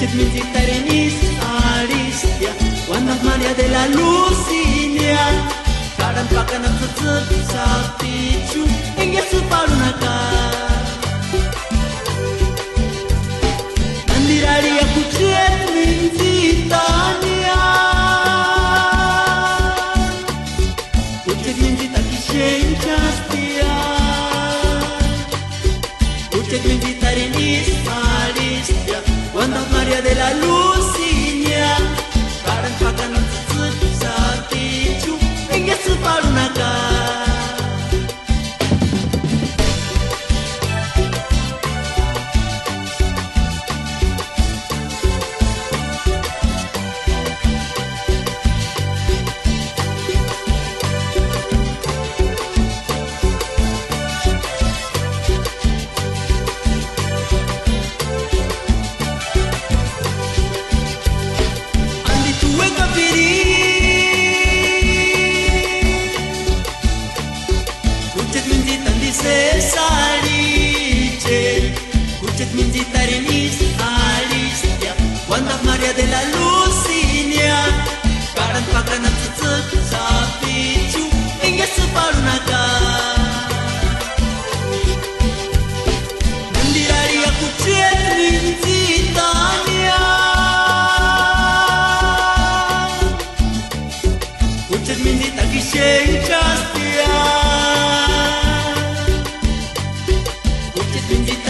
Tarenis Aristia, Wanda Maria de la Lucinia, Karan Pakanam Sat Satichu, Engesu Parunaka, Andiraria Kuchet Minzitania, Kuchet Minzita Kishen Chastia, Kuchet Minzitarenis Aristia, Wanda Maria de la Lucinia, Karan Pakanam Sat Satichu, Engesu Parunaka. Kuchet Minzitarenis Aristia, Wanda Maria de la Lucinia, Karan Pakanam Sat Satichu, Engesu Parunaka. Nandiraria Kuchet Minzitania, Kuchet Minzita Kishen Chastia, Kuchet Minzita